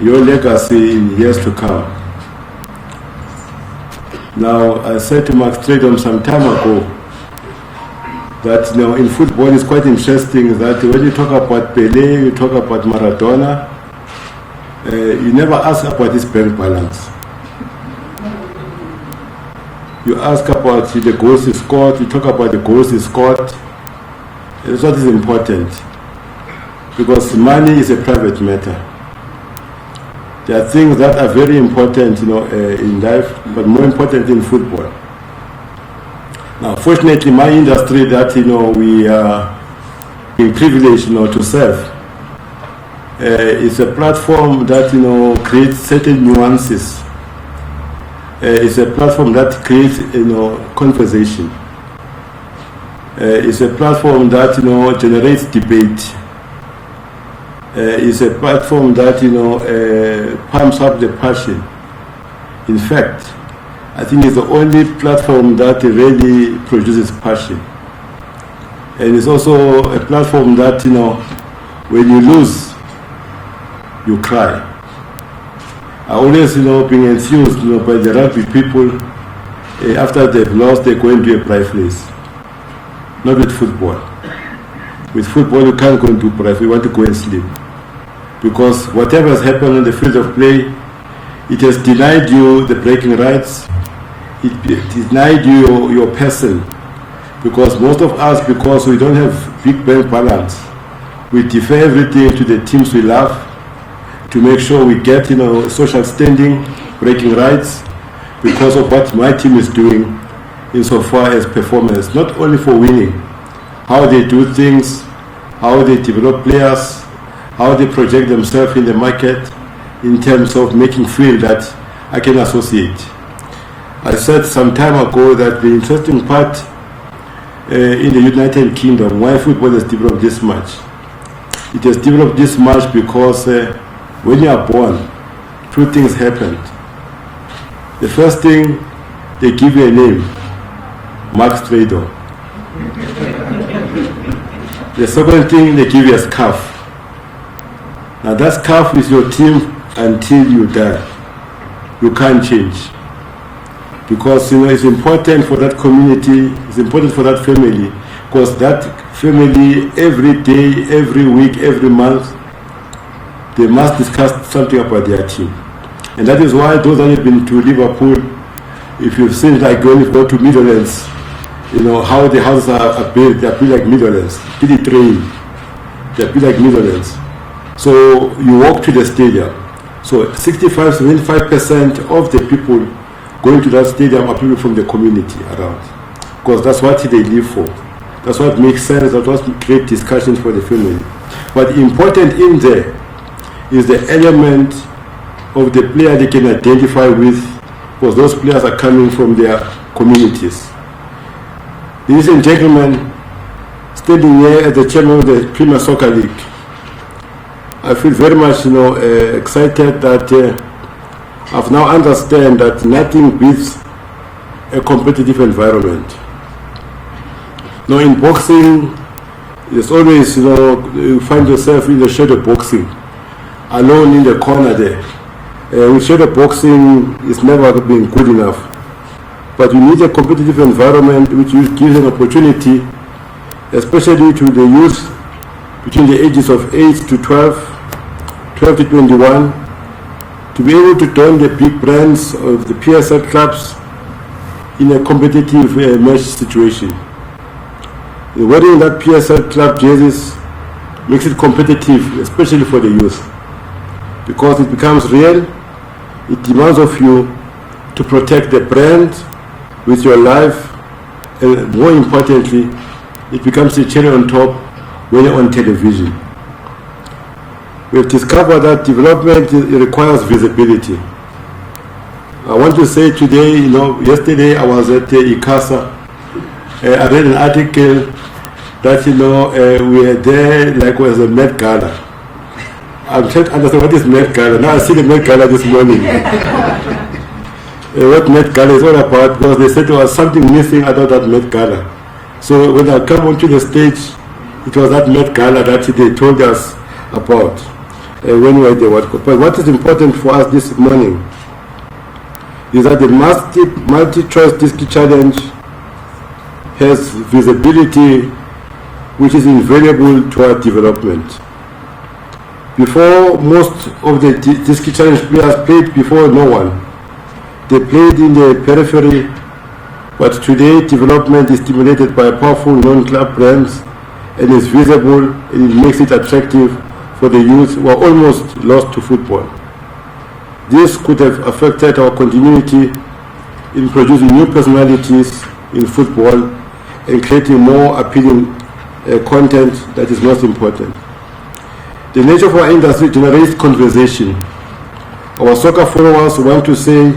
your legacy in years to come. Now, I said to Mark Stradom some time ago that in football it's quite interesting that when you talk about Pelé, you talk about Maradona, you never ask about his bank balance. You ask about the goals he scored, you talk about the goals he scored. That's what is important, because money is a private matter. There are things that are very important, in life, but more important in football. Now, fortunately, my industry that we are being privileged, to serve, is a platform that creates certain nuances. It's a platform that creates conversation. It's a platform that generates debate. It's a platform that pumps up the passion. In fact, I think it's the only platform that really produces passion. And it's also a platform that when you lose, you cry. I always being enthused by the rugby people. After they've lost, they go into a bright place. Not with football. With football, you can't go into bright. You want to go and sleep. Because whatever has happened on the field of play, it has denied you the breaking rights. It denied you your person. Because most of us, because we don't have big bank balance, we defer everything to the teams we love to make sure we get social standing, breaking rights, because of what my team is doing insofar as performance, not only for winning, how they do things, how they develop players, how they project themselves in the market in terms of making feel that I can associate. I said some time ago that the interesting part in the United Kingdom, why football has developed this much. It has developed this much because when you are born, two things happened. The first thing, they give you a name, Mark Stradom. The second thing, they give you a scarf. Now that scarf is your team until you die. You can't change. Because it's important for that community, it's important for that family, because that family every day, every week, every month, they must discuss something about their team. And that is why those that have been to Liverpool, if you've seen like when you go to Midlands, how the houses are built, they are built like Midlands, pretty train, they are built like Midlands. So you walk to the stadium. So 65-75% of the people going to that stadium are people from the community around. Because that's what they live for. That's what makes sense, that's what creates discussions for the family. But important in there is the element of the player they can identify with, because those players are coming from their communities. Ladies and gentlemen, standing here as the chairman of the Premier Soccer League, I feel very much excited that I've now understand that nothing beats a competitive environment. In boxing, there's always, you find yourself in the shadow boxing, alone in the corner there. With shadow boxing, it's never been good enough. But you need a competitive environment which gives an opportunity, especially to the youth between the ages of 8 to 12, 12 to 21, to be able to join the big brands of the PSL clubs in a competitive match situation. Wearing that PSL club jerseys makes it competitive, especially for the youth, because it becomes real. It demands of you to protect the brand with your life, and more importantly, it becomes a cherry on top when you're on television. We've discovered that development requires visibility. I want to say today, yesterday I was at ICASA. I read an article that, we were there like it was a Met Gala. I'm trying to understand what is Met Gala. Now I see the Met Gala this morning. What Met Gala is all about, because they said there was something missing about that Met Gala. So when I come onto the stage, it was that Met Gala that they told us about. when we are at the World Cup. But what is important for us this morning is that the multi-choice disc challenge has visibility which is invaluable to our development. Before, most of the disc challenge players played before no one. They played in the periphery, but today development is stimulated by powerful non-club brands and is visible, and it makes it attractive for the youth who are almost lost to football. This could have affected our continuity in producing new personalities in football and creating more appealing content that is most important. The nature of our industry generates conversation. Our soccer followers want to say,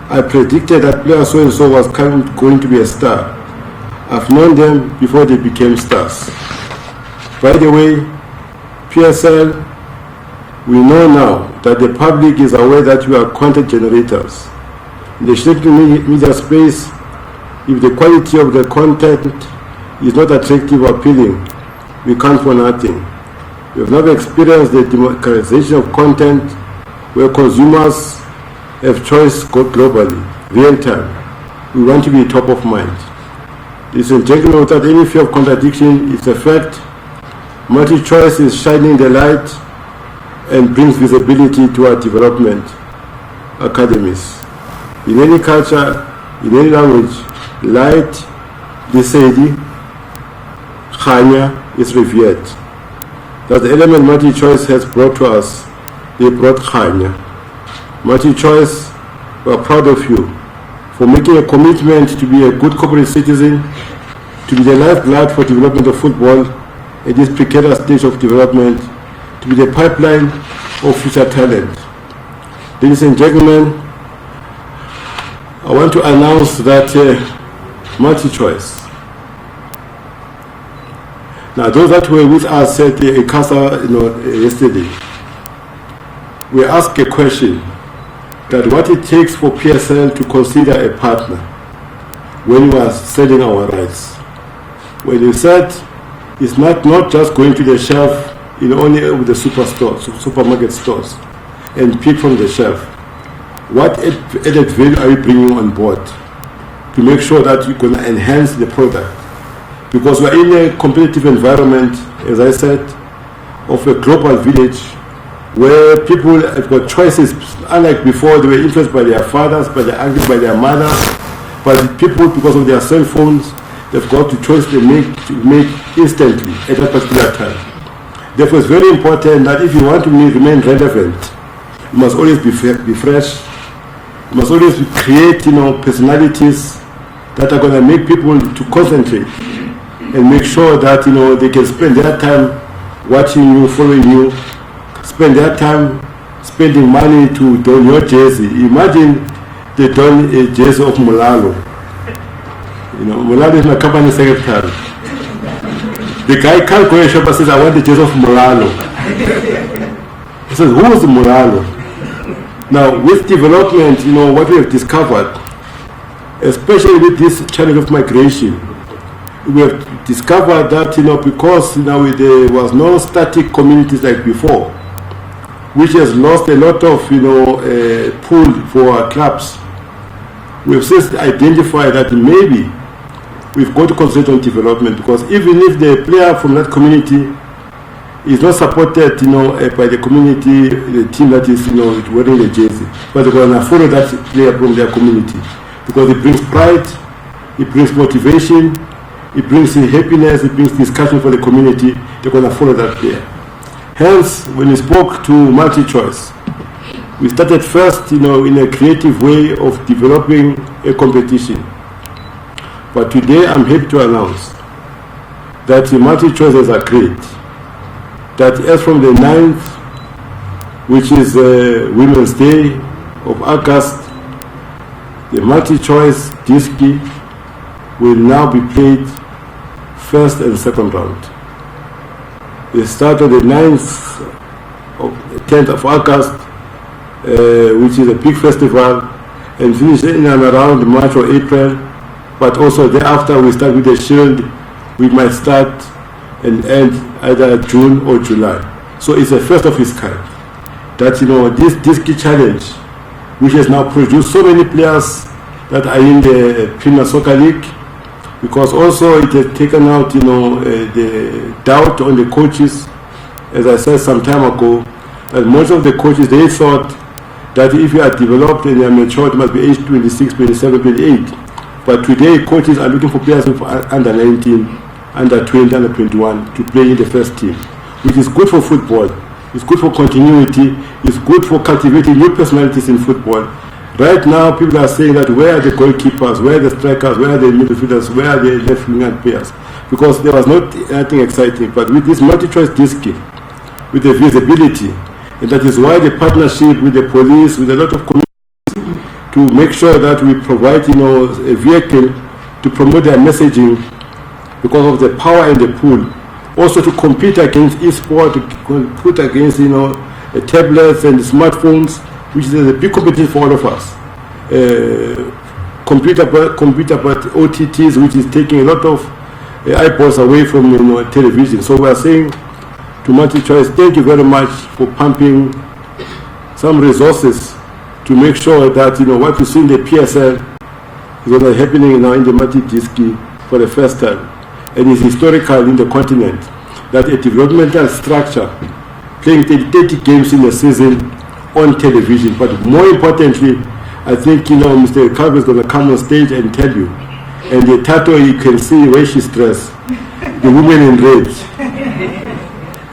I predicted that player so-and-so was going to be a star. I've known them before they became stars. By the way, PSL, we know now that the public is aware that we are content generators. In the shrinking media space, if the quality of the content is not attractive or appealing, we count for nothing. We have never experienced the democratization of content where consumers have choice globally, real time. We want to be top of mind. Ladies and gentlemen, without any fear of contradiction, it's a fact. Multi-choice is shining the light and brings visibility to our development academies. In any culture, in any language, light, Lesedi, Khanya is revered. That's the element multi-choice has brought to us. They brought Khanya. Multi-choice, we are proud of you for making a commitment to be a good corporate citizen, to be the lifeblood for development of football at this precarious stage of development, to be the pipeline of future talent. Ladies and gentlemen, I want to announce that multi-choice. Now, those that were with us at the ICASA yesterday, we asked a question that what it takes for PSL to consider a partner when we are selling our rights. When you said it's not just going to the shelf in only the supermarket stores and pick from the shelf. What added value are you bringing on board to make sure that you're going to enhance the product? Because we're in a competitive environment, as I said, of a global village where people have got choices. Unlike before, they were influenced by their fathers, by their uncles, by their mothers. But people, because of their cell phones, they've got the choice they make instantly at that particular time. Therefore, it's very important that if you want to remain relevant, you must always be fresh. You must always create, personalities that are going to make people to concentrate and make sure that, they can spend their time watching you, following you, spend their time spending money to don your jersey. Imagine they don a jersey of Mulalo. Mulalo is my company secretary. The guy can't go and shop and says, I want the jersey of Mulalo. He says, who is Mulalo? Now, with development, what we have discovered, especially with this challenge of migration, we have discovered that, because there was no static communities like before, which has lost a lot of, pool for our clubs. We've since identified that maybe we've got to concentrate on development, because even if the player from that community is not supported, by the community, the team that is, wearing the jersey, but they're going to follow that player from their community, because it brings pride, it brings motivation, it brings happiness, it brings discussion for the community. They're going to follow that player. Hence, when we spoke to multi-choice, we started first, in a creative way of developing a competition. But today, I'm happy to announce that the multi-choice has agreed that as from the 9th, which is Women's Day of August, the multi-choice disci will now be played first and second round. It started on the 9th of 10th of August, which is a big festival, and finish in and around March or April. But also thereafter we start with the Shield. We might start and end either June or July. So it's a first of its kind. that, you know, this Disky Challenge, which has now produced so many players that are in the Premier Soccer League, because also it has taken out, you know, the doubt on the coaches. As I said some time ago, that most of the coaches, they thought that if you are developed and you are matured, it must be age 26, 27, 28. But today, coaches are looking for players with under 19, under 20, under 21 to play in the first team, which is good for football. It's good for continuity. It's good for cultivating new personalities in football. Right now, people are saying that where are the goalkeepers, where are the strikers, where are the midfielders, where are the left-wing players? Because there was not anything exciting. But with this multi-choice disc, with the visibility, and that is why the partnership with the police, with a lot of communities, to make sure that we provide, you know, a vehicle to promote their messaging because of the power and the pool. Also to compete against e-sport, to compete against, you know, tablets and smartphones, which is a big competition for all of us. Computer about OTTs, which is taking a lot of eyeballs away from, you know, television. So we are saying to MultiChoice, thank you very much for pumping some resources to make sure that, you know, what you see in the PSL is what is happening now in the multi-disc for the first time. And it's historical in the continent that a developmental structure playing 30 games in a season on television. But more importantly, I think, you know, Mr. Khoza is going to come on stage and tell you. And the title, you can see where she's dressed, the woman in red.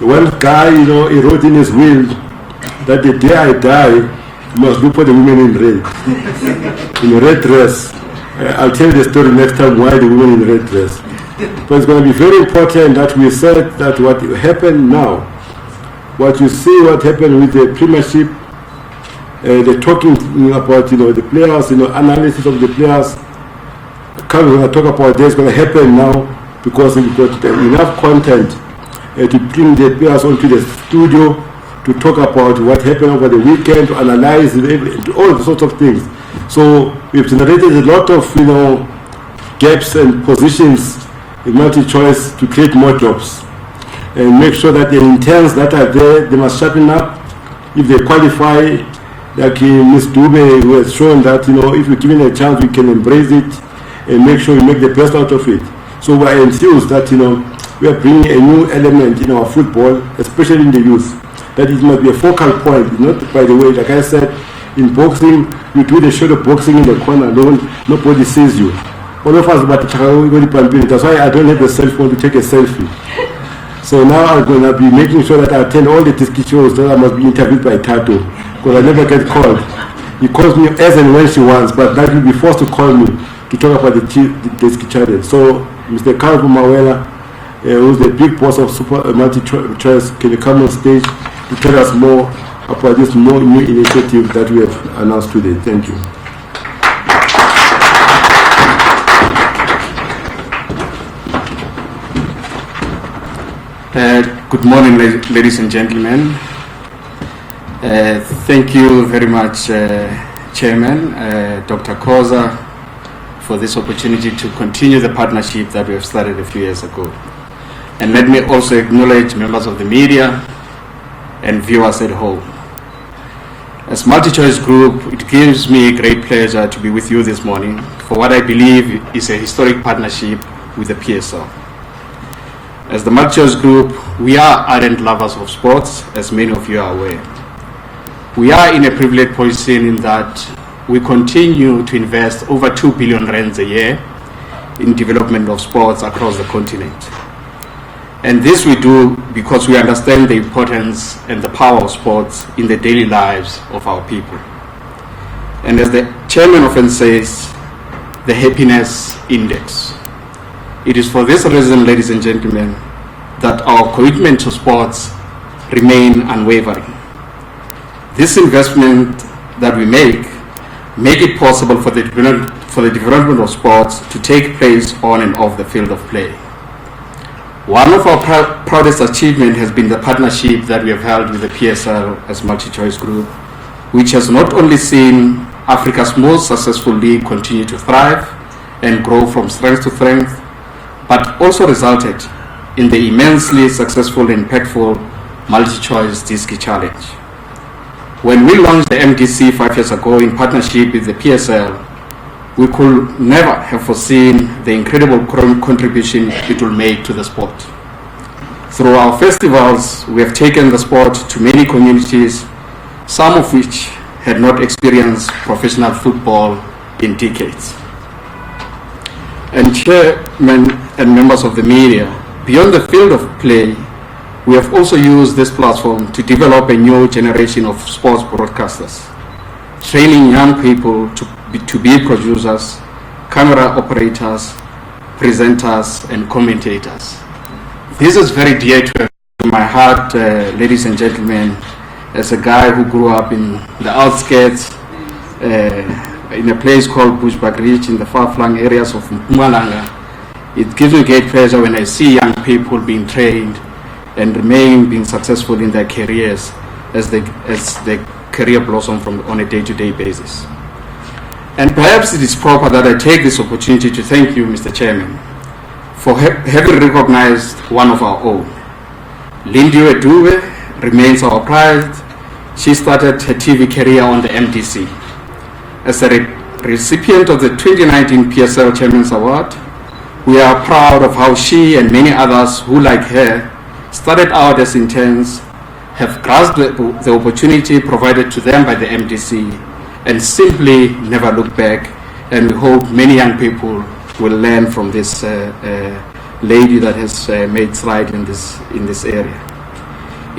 One guy, you know, he wrote in his will that the day I die, you must look for the woman in red, in a red dress. I'll tell you the story next time why the woman in red dress. But it's going to be very important that we said that what happened now, what you see, what happened with the Premiership, the talking about, you know, the players, you know, analysis of the players. We're going to talk about this. It's going to happen now because we've got enough content to bring the players onto the studio to talk about what happened over the weekend, to analyze all sorts of things. So we've generated a lot of, you know, gaps and positions in MultiChoice to create more jobs and make sure that the interns that are there, they must sharpen up. If they qualify, like Ms. Dube, who has shown that, you know, if you're given a chance, we can embrace it and make sure we make the best out of it. So we're enthused that, you know, we are bringing a new element in our football, especially in the youth, that it must be a focal point. Not, by the way, like I said, in boxing, you do the shadow boxing in the corner alone, nobody sees you. All of us, that's why I don't have a cell phone to take a selfie. So now I'm going to be making sure that I attend all the disc shows that I must be interviewed by Tato, because I never get called. He calls me as and when she wants, but that will be forced to call me to talk about the disc challenge. So Mr. Carl Mawela, who's the big boss of MultiChoice, can you come on stage to tell us more about this new initiative that we have announced today? Thank you. Good morning, ladies and gentlemen. Thank you very much, Chairman, Dr. Khoza, for this opportunity to continue the partnership that we have started a few years ago. And let me also acknowledge members of the media and viewers at home. As MultiChoice Group, it gives me great pleasure to be with you this morning for what I believe is a historic partnership with the PSL. As the MultiChoice Group, we are ardent lovers of sports, as many of you are aware. We are in a privileged position in that we continue to invest over 2 billion rands a year in development of sports across the continent. And this we do because we understand the importance and the power of sports in the daily lives of our people. And as the chairman often says, the happiness index. It is for this reason, ladies and gentlemen, that our commitment to sports remain unwavering. This investment that we make it possible for the development of sports to take place on and off the field of play. One of our proudest achievements has been the partnership that we have held with the PSL as MultiChoice Group, which has not only seen Africa's most successful league continue to thrive and grow from strength to strength, but also resulted in the immensely successful and impactful MultiChoice Disc Challenge. When we launched the MDC 5 years ago in partnership with the PSL, we could never have foreseen the incredible contribution it will make to the sport. Through our festivals, we have taken the sport to many communities, some of which had not experienced professional football in decades. And chairmen and members of the media, beyond the field of play, we have also used this platform to develop a new generation of sports broadcasters, training young people to be producers, camera operators, presenters, and commentators. This is very dear to my heart, ladies and gentlemen, as a guy who grew up in the outskirts, in a place called Bushbuckridge in the far-flung areas of Mpumalanga. It gives me great pleasure when I see young people being trained and being successful in their careers as their career blossom on a day-to-day basis. And perhaps it is proper that I take this opportunity to thank you, Mr. Chairman, for having recognized one of our own. Lindiwe Dube remains our pride. She started her TV career on the MDC. As a recipient of the 2019 PSL Chairman's Award, we are proud of how she and many others who, like her, started out as interns, have grasped the opportunity provided to them by the MDC, and simply never look back. And we hope many young people will learn from this lady that has made stride in this area.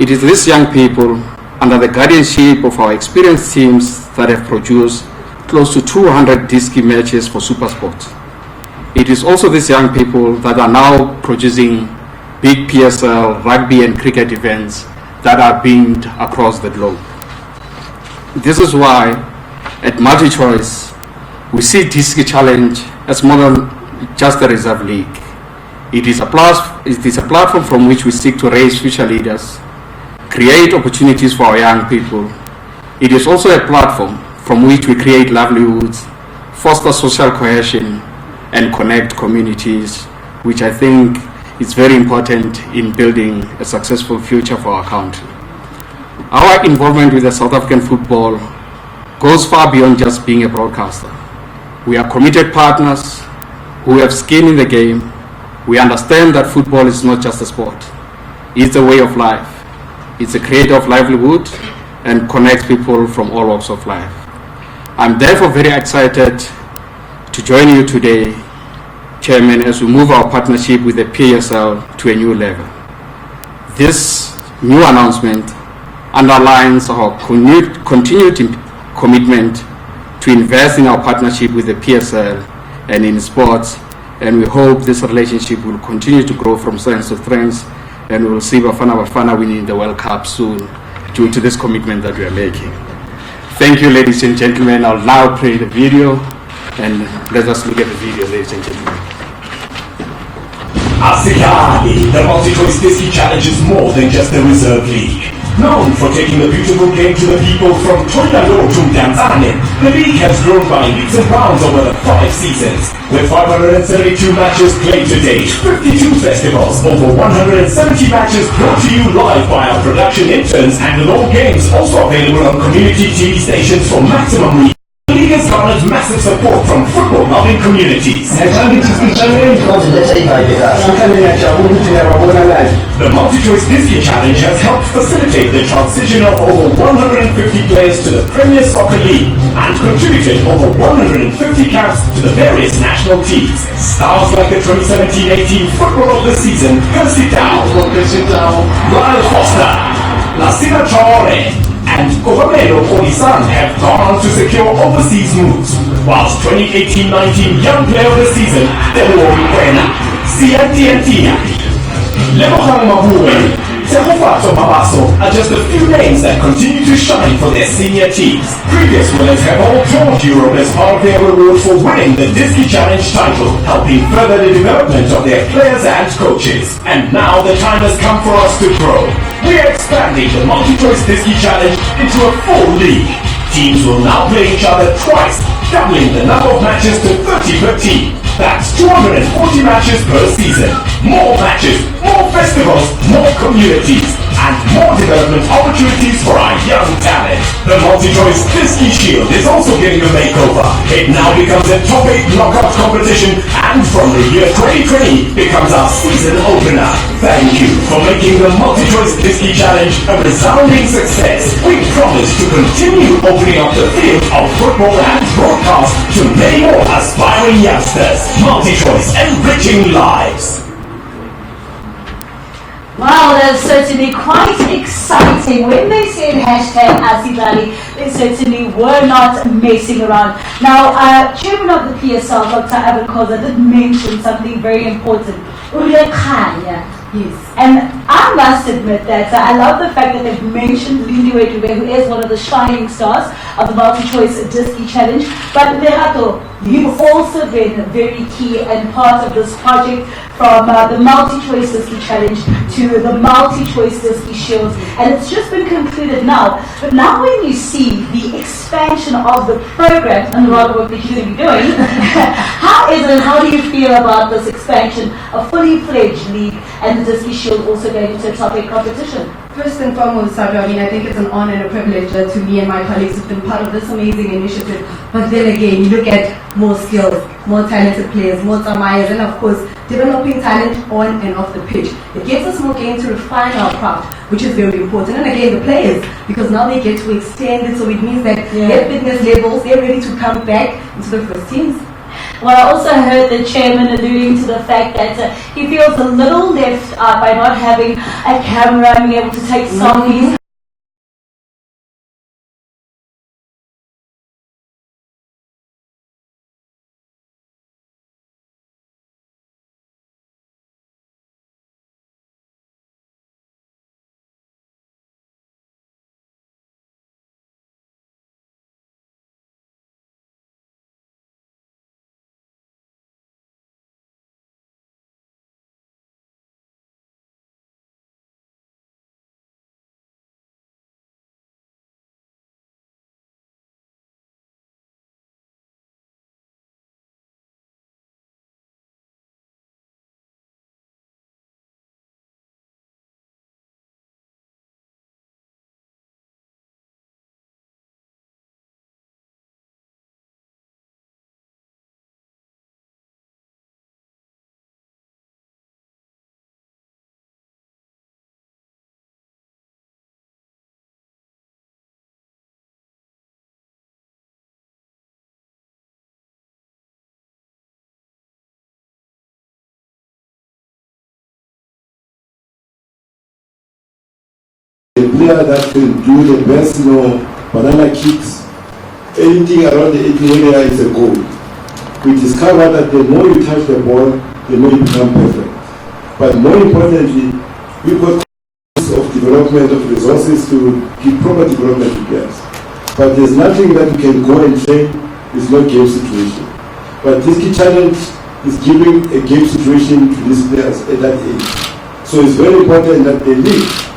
It is these young people, under the guardianship of our experienced teams, that have produced close to 200 Diski matches for Supersport. It is also these young people that are now producing big PSL, rugby and cricket events that are beamed across the globe. This is why at MultiChoice we see Diski Challenge as more than just a reserve league. It is a platform from which we seek to raise future leaders, create opportunities for our young people. It is also a platform from which we create livelihoods, foster social cohesion, and connect communities, which I think is very important in building a successful future for our country. Our involvement with the South African football goes far beyond just being a broadcaster. We are committed partners who have skin in the game. We understand that football is not just a sport. It's a way of life. It's a creator of livelihood and connects people from all walks of life. I'm therefore very excited to join you today, Chairman, as we move our partnership with the PSL to a new level. This new announcement underlines our continued commitment to invest in our partnership with the PSL and in sports, and we hope this relationship will continue to grow from strength to strength, and we will see Bafana winning the World Cup soon due to this commitment that we are making. Thank you, ladies and gentlemen. I'll now play the video, and let us look at the video, ladies and gentlemen. Asikali, the MultiChoice Diski Challenge is more than just a reserve league. Known for taking the beautiful game to the people from Tondalo to Mdantsane, the league has grown by leaps and bounds over the 5 seasons. With 572 matches played to date, 52 festivals, over 170 matches brought to you live by our production interns, and all games also available on community TV stations for maximum reach. The league has garnered massive support from football-loving communities. The MultiChoice Diski Challenge has helped facilitate the transition of over 150 players to the Premier Soccer League and contributed over 150 caps to the various national teams. Stars like the 2017-18 Football of the Season, Percy Dow, Lyle Foster, Lassina Traore, and Govamelo Olisan have gone on to secure overseas moves, whilst 2018-19 Young Player of the Season, Dewo Mkwena, Siantiantia, Lebogang Mabuwe, Tehofato Mabaso are just a few names that continue to shine for their senior teams. Previous winners have all toured Europe as part of their reward for winning the Diski Challenge title, helping further the development of their players and coaches. And now the time has come for us to grow. We are expanding the MultiChoice Diski Challenge into a full league. Teams will now play each other twice, doubling the number of matches to 30 per team. That's 240 matches per season. More matches, more festivals, more communities. and more development opportunities for our young talent. The multi-choice Disky Shield is also getting a makeover. It now becomes a top 8 knockout competition, and from the year 2020 becomes our season opener. Thank you for making the multi-choice Disky Challenge a resounding success. We promise to continue opening up the field of football and broadcast to many more aspiring youngsters. Multi-choice, enriching lives. Wow, that's certainly quite exciting. When they said hashtag Asidali, they certainly were not messing around. Now, Chairman of the PSL, Dr. Irvin Khoza, did mention something very important. Yes. And I must admit that I love the fact that they've mentioned Lindiwe Dube, who is one of the shining stars of the multi-choice Disky Challenge. But Lerato, you've also been very key and part of this project, from the multi-choice Disky Challenge to the multi-choice Disky Shield, and it's just been concluded now. But now when you see the expansion of the program and the lot of work that you're going to be doing, how is it and how do you feel about this expansion, a fully fledged league, and the Disky Shield also going into a top 8 competition? First and foremost, Sabra, I think it's an honor and a privilege to me and my colleagues have been part of this amazing initiative. But then again, you look at more skills, more talented players, more tamayas, and of course, developing talent on and off the pitch. It gives us more game to refine our craft, which is very important. And again, the players, because now they get to extend it, so it means that their fitness levels, they're ready to come back into the first teams. Well, I also heard the chairman alluding to the fact that he feels a little left out by not having a camera and being able to take selfies. A player that can do the best, banana kicks, anything around the 18 area is a goal. We discovered that the more you touch the ball, the more you become perfect. But more importantly, we've got of development of resources to give proper development to players. But there's nothing that we can go and train, it's not game situation. But this key challenge is giving a game situation to these players at that age. So it's very important that the league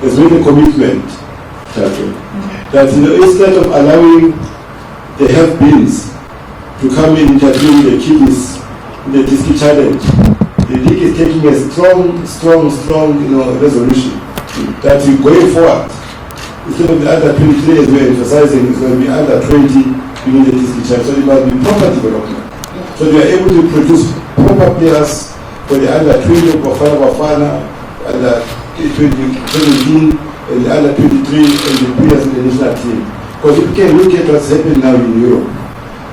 has made a commitment that instead of allowing the have-beens to come in and interfere with the kiddies in the Disky Challenge, the league is taking a strong resolution that we going forward, instead of the under 23 as we're emphasizing, it's going to be under 20 within the Disky Challenge. So it must be proper development. So they are able to produce proper players for the under 20 of Bafana, under 17 and the under 23 and the players in the national team. Because if you can look at what's happening now in Europe,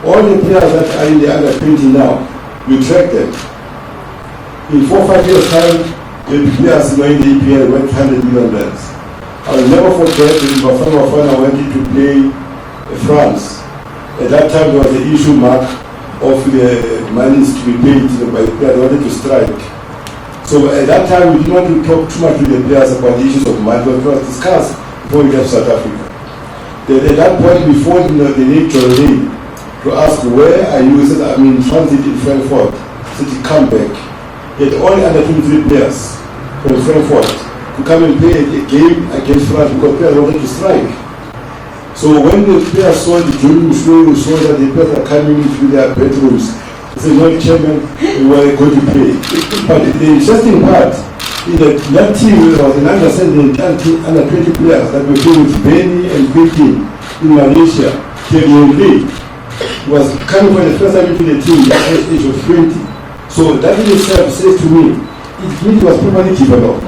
all the players that are in the under 20 now, we track them. In 4 or 5 years time, the players in the EPL went 100 million rands. I will never forget when Bafana went to play France. At that time there was the issue mark of the monies to be paid by the players. They wanted to strike. So at that time, we didn't want to talk too much to the players about the issues of money, but it was discussed before we left South Africa. Then at that point, before the need to ask, where are you? He said, I'm in transit in Frankfurt. He said, come back. He had only under 23 players from Frankfurt to come and play a game against France because players wanted to strike. So when the players saw the dream show, saw that the players are coming into their bedrooms, he said, no, Chairman, we were going to play. But the interesting part in that team, there was an under-17 under-20 players that were playing with Benny and Vicky in Malaysia. Kevin Lee was coming for the first time into the team at the age of 20. So that in itself says to me, it was properly developed.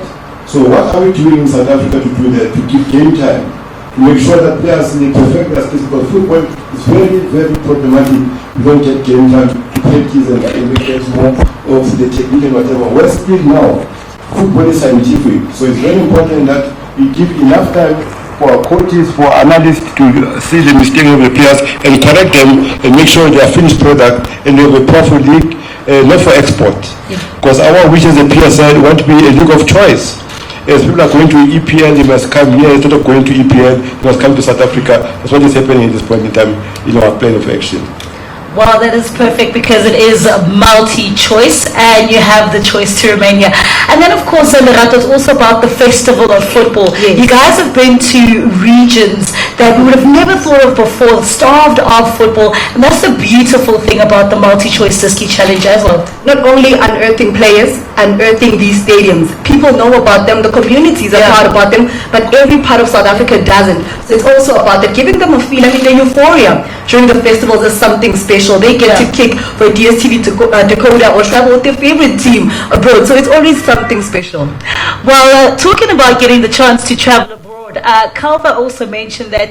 So what are we doing in South Africa to do that, to give game time, to make sure that players perfect their skills? Because football is very, very problematic. We don't get game time to practice and get more of the technique and whatever. We're still now, football is scientific. So it's very important that we give enough time for our coaches, for analysts to see the mistakes of the players and correct them and make sure they are finished product and they have a powerful league, not for export. Because our wish as a PSL want to be a league of choice. As people are going to EPL, they must come here. Instead of going to EPL, they must come to South Africa. That's what is happening at this point in time in our plan of action. Well, that is perfect because it is multi-choice and you have the choice to remain here. And then, of course, Lerato, it's also about the festival of football. Yes. You guys have been to regions that we would have never thought of before, starved of football. And that's the beautiful thing about the multi-choice Diski Challenge as well. Not only unearthing players, unearthing these stadiums. People know about them, the communities are proud about them, but every part of South Africa doesn't. So it's also about that, giving them a feel. I mean, the euphoria during the festivals is something special. They get to kick for DSTV to decoder or travel with their favorite team abroad. So it's always something special. Well, talking about getting the chance to travel abroad, Calva also mentioned that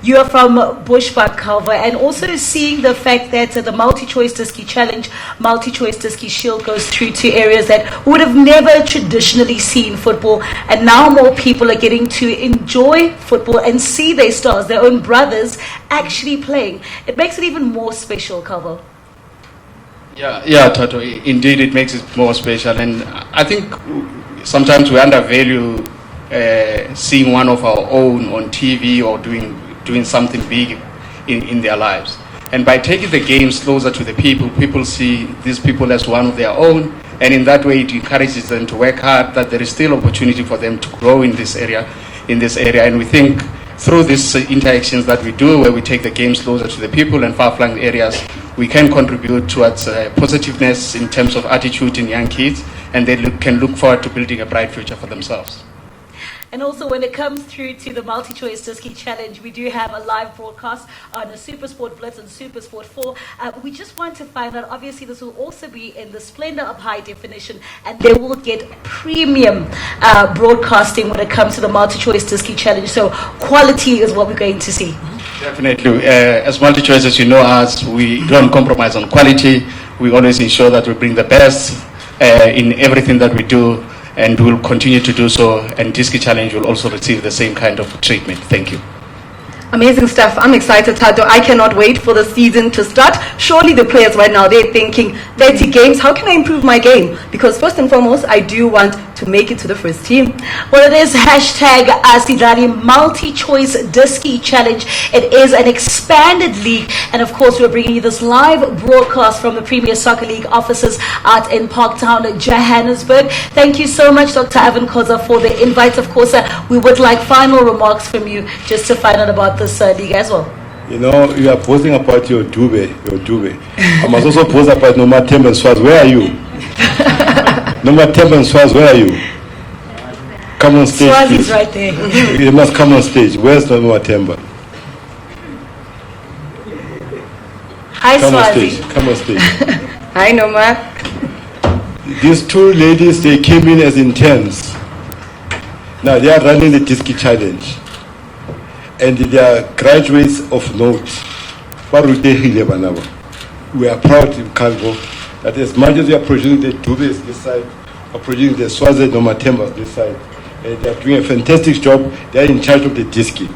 you are from Bushbuck, Calva, and also seeing the fact that the multi-choice Diski Challenge, multi-choice Diski Shield goes through to areas that would have never traditionally seen football, and now more people are getting to enjoy football and see their stars, their own brothers, actually playing. It makes it even more special, Calva. Yeah, Tato. Indeed, it makes it more special, and I think sometimes we undervalue seeing one of our own on TV or doing something big in their lives. And by taking the games closer to the people, people see these people as one of their own, and in that way it encourages them to work hard, that there is still opportunity for them to grow in this area. And we think through these interactions that we do, where we take the games closer to the people and far-flung areas, we can contribute towards positiveness in terms of attitude in young kids, and they can look forward to building a bright future for themselves. And also when it comes through to the multi-choice Diski Challenge, we do have a live broadcast on a SuperSport Blitz and SuperSport 4. We just want to find out, obviously this will also be in the splendor of high definition, and they will get premium broadcasting when it comes to the multi-choice Diski Challenge. So quality is what we're going to see. Definitely. As multi-choice, as you know us, we don't compromise on quality. We always ensure that we bring the best in everything that we do, and we'll continue to do so, and Diski Challenge will also receive the same kind of treatment. Thank you. Amazing stuff. I'm excited, Tato. I cannot wait for the season to start. Surely the players right now, they're thinking, 30 games, how can I improve my game? Because first and foremost, I do want to make it to the first team. Well, it is hashtag Asidlani Multi-Choice Diski Challenge. It is an expanded league, and of course we're bringing you this live broadcast from the Premier Soccer League offices out in Parktown, Johannesburg. Thank you so much, Dr. Irvin Khoza, for the invite. Of course, we would like final remarks from you just to find out about this league as well. You know, you are posting about your dube. I must also post about Noma Temba and Swaz. Where are you? Noma Temba and Swaz, where are you? Come on stage, Swaz please. is right there. You must come on stage. Where's Noma Temba? Hi, Come on Swazi. stage. Come on stage. Hi, Noma. These two ladies, they came in as interns. Now they are running the Diski Challenge. And they are graduates of note. We are proud in Calvo that as much as we are producing the Dubes this side, are producing the Swazi Nomatembas this side, and they are doing a fantastic job. They are in charge of the Diski.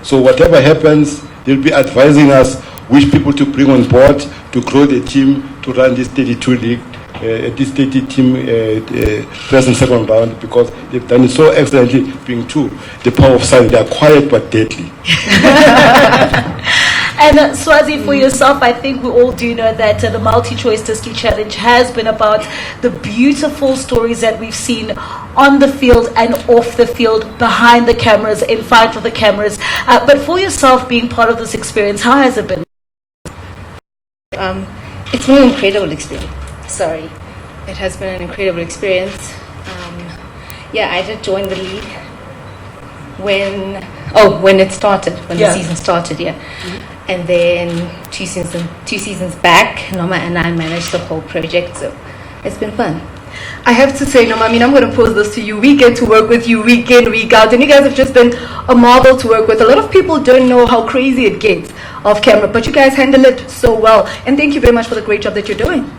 So whatever happens, they'll be advising us which people to bring on board to grow the team to run this 32 league. This 30 team first and second round, because they've done it so excellently, being true. The power of silence, they are quiet but deadly. And Swazi, for yourself, I think we all do know that the Multi-Choice Diski Challenge has been about the beautiful stories that we've seen on the field and off the field, behind the cameras, in front of the cameras. But for yourself, being part of this experience, how has it been? It's been an incredible experience. It has been an incredible experience. Yeah, I did join the league when it started, when the season started, And then two seasons back, Noma and I managed the whole project, so it's been fun. I have to say, Noma, I'm going to pose this to you. We get to work with you week in, week out, and you guys have just been a marvel to work with. A lot of people don't know how crazy it gets off camera, but you guys handle it so well. And thank you very much for the great job that you're doing.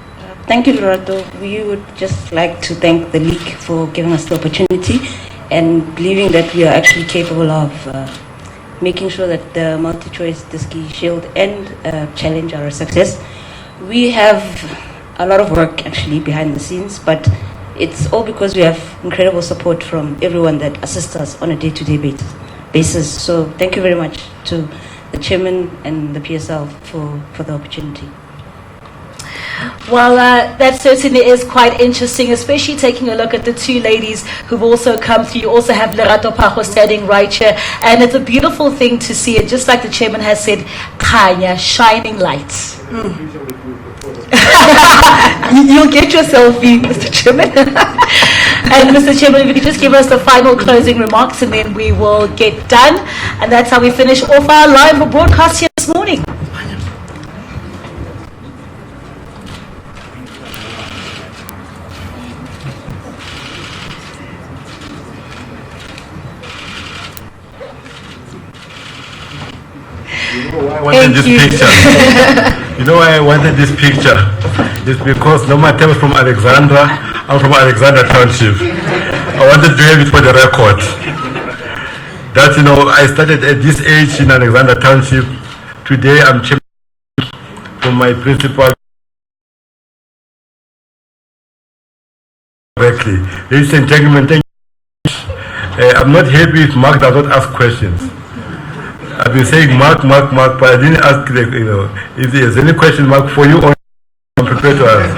Thank you, Lorato. We would just like to thank the league for giving us the opportunity and believing that we are actually capable of making sure that the multi-choice Diski Shield and Challenge are a success. We have a lot of work actually behind the scenes, but it's all because we have incredible support from everyone that assists us on a day-to-day basis. So thank you very much to the chairman and the PSL for the opportunity. Well, that certainly is quite interesting, especially taking a look at the two ladies who've also come through. You also have Lerato Pajo standing right here, and it's a beautiful thing to see it, just like the chairman has said, Kanya, shining lights. You'll get your selfie, Mr. Chairman. And Mr. Chairman, if you could just give us the final closing remarks and then we will get done. And that's how we finish off our live broadcast here this morning. I wanted this picture. You know why I wanted this picture? It's because no matter I'm from Alexandra, I'm from Alexandra Township. I wanted to have it for the record. That, you know, I started at this age in Alexandra Township. Today I'm chairman for my principal. Correctly. Ladies and gentlemen, thank you. I'm not happy if Mark does not ask questions. I've been saying Mark, but I didn't ask, you know, if there's any question, Mark, for you, or I'm prepared to ask.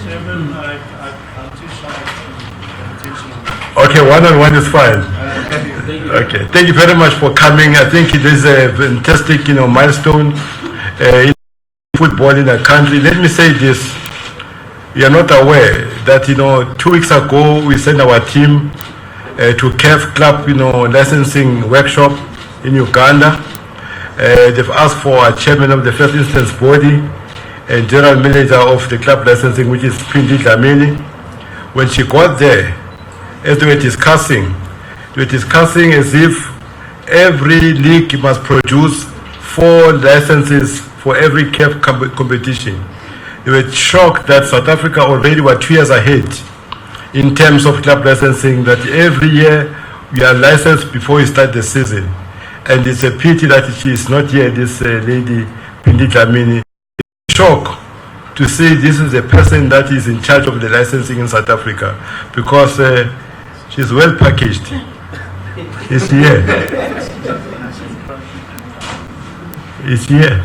Chairman, I'm too shy to attention. Okay, one-on-one is fine. Okay, thank you very much for coming. I think it is a fantastic, you know, milestone in football in the country. Let me say this. You are not aware that, you know, 2 weeks ago we sent our team to CAF Club, you know, licensing workshop in Uganda. They've asked for a chairman of the first instance body and general manager of the club licensing, which is Pindi Dlamini. When she got there, as they were discussing as if every league must produce 4 licenses for every CAF competition. They were shocked that South Africa already were 2 years ahead in terms of club licensing, that every year we are licensed before we start the season. And it's a pity that she is not here, this lady, Pindi Dlamini. Shock to see this is a person that is in charge of the licensing in South Africa, because she's well packaged. It's here. It's here.